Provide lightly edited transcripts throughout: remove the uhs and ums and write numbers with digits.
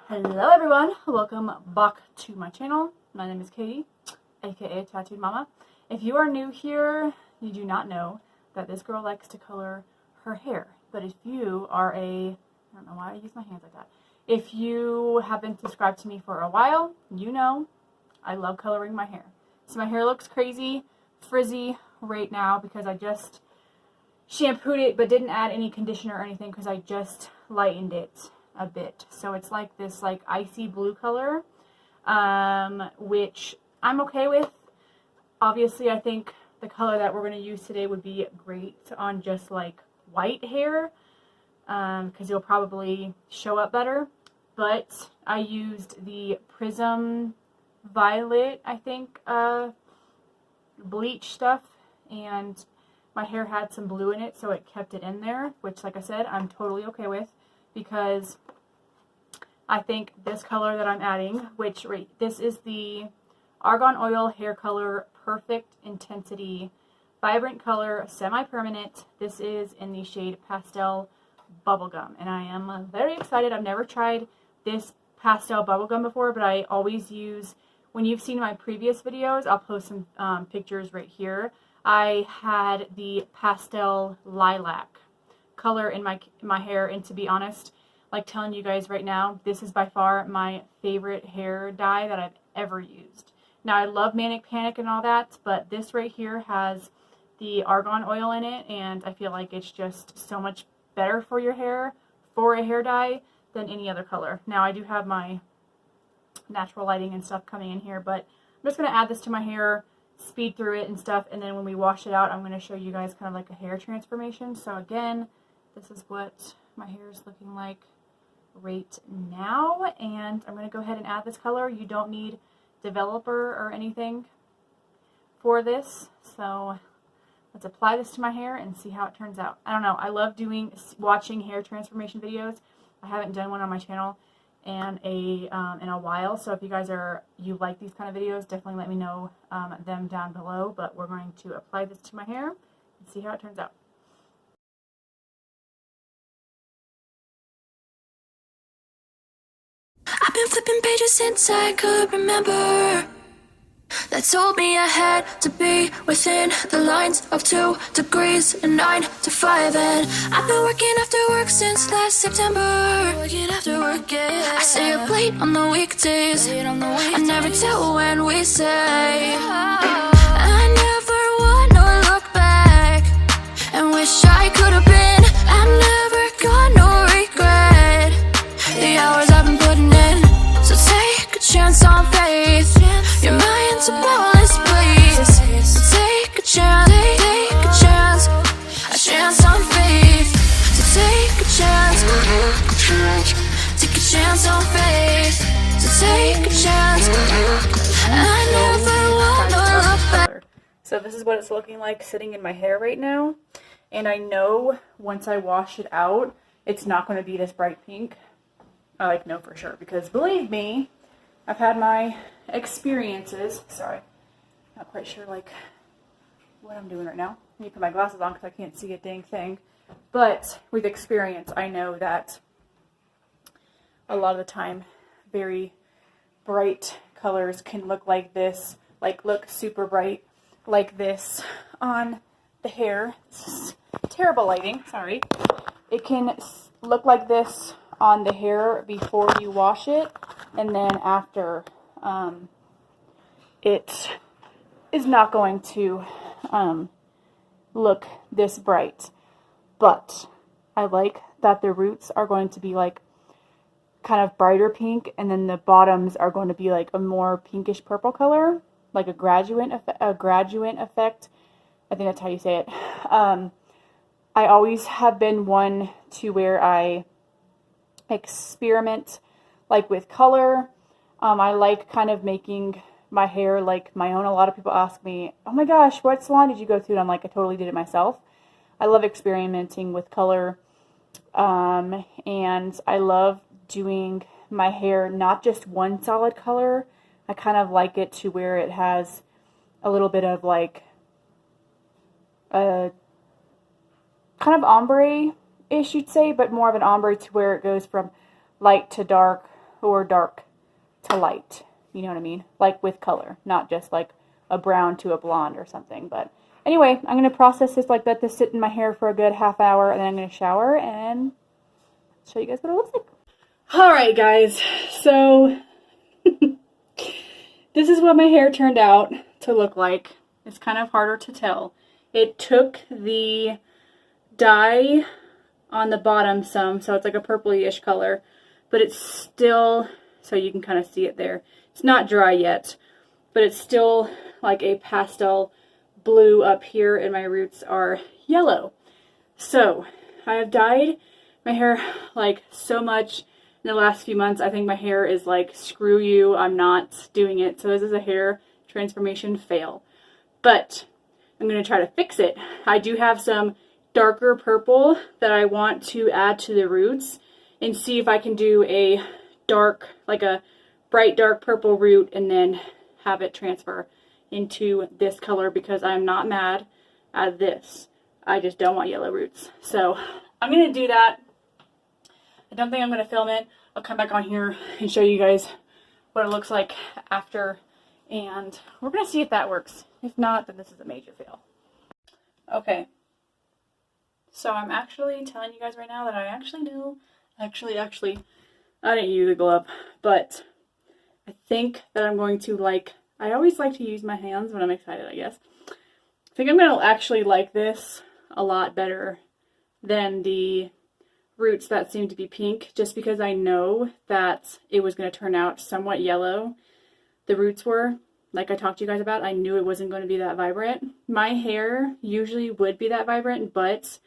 Hello everyone, welcome back to my channel. My name is Katy, aka Tattooed Mama. If you are new here, you do not know that this girl likes to color her hair. But if you are I don't know why I use my hands like that. If you have been subscribed to me for a while, you know I love coloring my hair. So my hair looks crazy, frizzy right now because I just shampooed it but didn't add any conditioner or anything because I just lightened it a bit. So it's like this like icy blue color, which I'm okay with. Obviously I think the color that we're going to use today would be great on just like white hair, because it'll probably show up better. But I used the Prism Violet, I think, bleach stuff, and my hair had some blue in it, so it kept it in there, which, like I said, I'm totally okay with, because I think this color that I'm adding, which this is the Argan Oil Hair Color Perfect Intensity Vibrant Color Semi-Permanent. This is in the shade Pastel Bubblegum, and I am very excited. I've never tried this pastel bubblegum before, but I always use, when you've seen my previous videos, I'll post some pictures right here. I had the pastel lilac color in my hair, and to be honest, like telling you guys right now, this is by far my favorite hair dye that I've ever used. Now I love Manic Panic and all that, but this right here has the argan oil in it, and I feel like it's just so much better for your hair, for a hair dye, than any other color. Now I do have my natural lighting and stuff coming in here, but I'm just going to add this to my hair, speed through it and stuff, and then when we wash it out, I'm going to show you guys kind of like a hair transformation. So again, this is what my hair is looking like right now, and I'm going to go ahead and add this color. You don't need developer or anything for this, so let's apply this to my hair and see how it turns out. I don't know, I love watching hair transformation videos. I haven't done one on my channel in a while, so if you guys you like these kind of videos, definitely let me know them down below. But we're going to apply this to my hair and see how it turns out. I've been flipping pages since I could remember, that told me I had to be within the lines of 2 degrees and 9 to 5. And I've been working after work since last September. Working after work, yeah. I stay up late on the weekdays. I never tell when we say. I never wanna look back and wish I could have been. I've never got no regret the hours I've been putting in. So take a chance on faith. Your mind's a boundless place. So take a chance on faith. So take a chance on faith. So take a chance. I never wanna look back. So this is what it's looking like sitting in my hair right now, and I know once I wash it out, it's not going to be this bright pink. I know for sure, because believe me, I've had my experiences. Sorry, not quite sure like what I'm doing right now. I need to put my glasses on because I can't see a dang thing. But with experience, I know that a lot of the time, very bright colors can look like this, like look super bright like this on the hair. This is terrible lighting, sorry. It can look like this on the hair before you wash it, and then after, it is not going to look this bright. But I like that the roots are going to be like kind of brighter pink, and then the bottoms are going to be like a more pinkish purple color, like a graduate effect. I think that's how you say it. I always have been one to where I experiment like with color. I like kind of making my hair like my own. A lot of people ask me, oh my gosh, what salon did you go to? And I'm like, I totally did it myself. I love experimenting with color, and I love doing my hair not just one solid color. I kind of like it to where it has a little bit of like a kind of ombre-ish, you'd say, but more of an ombre to where it goes from light to dark, or dark to light. You know what I mean? Like with color, not just like a brown to a blonde or something. But anyway, I'm going to process this, like let this sit in my hair for a good half hour, and then I'm going to shower and show you guys what it looks like. Alright guys, so this is what my hair turned out to look like. It's kind of harder to tell. It took the dye on the bottom some, so it's like a purpley-ish color, but it's still, so you can kind of see it there. It's not dry yet, but it's still like a pastel blue up here, and my roots are yellow. So I have dyed my hair like so much in the last few months. I think my hair is like, screw you, I'm not doing it. So this is a hair transformation fail. But I'm going to try to fix it. I do have some darker purple that I want to add to the roots and see if I can do a dark, like a bright dark purple root, and then have it transfer into this color, because I'm not mad at this. I just don't want yellow roots. So I'm going to do that. I don't think I'm going to film it. I'll come back on here and show you guys what it looks like after, and we're going to see if that works. If not, then this is a major fail. Okay. So I'm actually telling you guys right now that I actually knew, actually, I didn't use a glove, but I think that I'm going to I always like to use my hands when I'm excited, I guess. I think I'm going to actually like this a lot better than the roots that seem to be pink, just because I know that it was going to turn out somewhat yellow. The roots were, like I talked to you guys about, I knew it wasn't going to be that vibrant. My hair usually would be that vibrant, but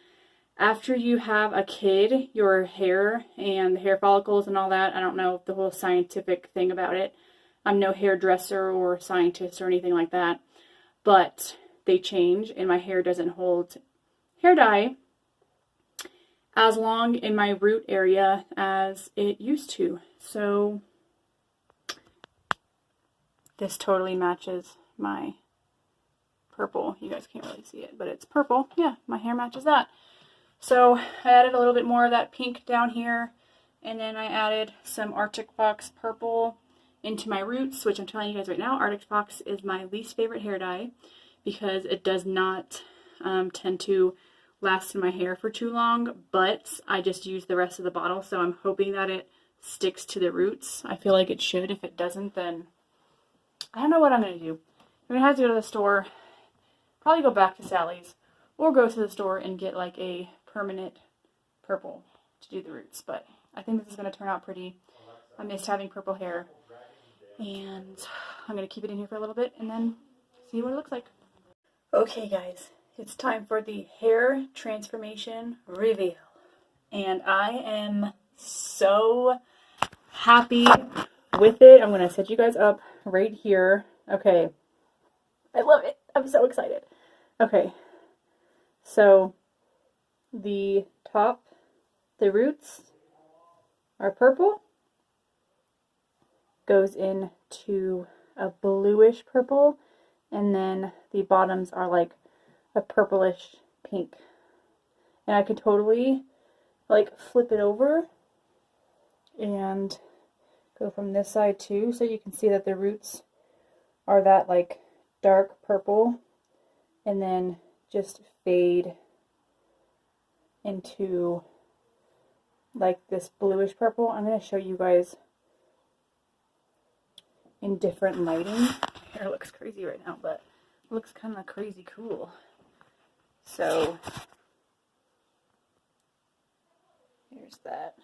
after you have a kid, your hair and the hair follicles and all that, I don't know the whole scientific thing about it. I'm no hairdresser or scientist or anything like that, but they change, and my hair doesn't hold hair dye as long in my root area as it used to. So this totally matches my purple. You guys can't really see it, but it's purple. Yeah, my hair matches that. So I added a little bit more of that pink down here, and then I added some Arctic Fox purple into my roots, which I'm telling you guys right now, Arctic Fox is my least favorite hair dye because it does not tend to last in my hair for too long, but I just used the rest of the bottle, so I'm hoping that it sticks to the roots. I feel like it should. If it doesn't, then I don't know what I'm going to do. I'm going to have to go to the store, probably go back to Sally's, or go to the store and get like a permanent purple to do the roots. But I think this is going to turn out pretty. I missed having purple hair, and I'm going to keep it in here for a little bit and then see what it looks like. Okay guys, it's time for the hair transformation reveal, and I am so happy with it. I'm going to set you guys up right here. Okay, I love it. I'm so excited. Okay, so the top, the roots are purple, goes into a bluish purple, and then the bottoms are like a purplish pink. And I could totally like flip it over and go from this side too, so you can see that the roots are that like dark purple, and then just fade into like this bluish purple. I'm going to show you guys in different lighting. Hair looks crazy right now, but it looks kind of crazy cool. So here's that.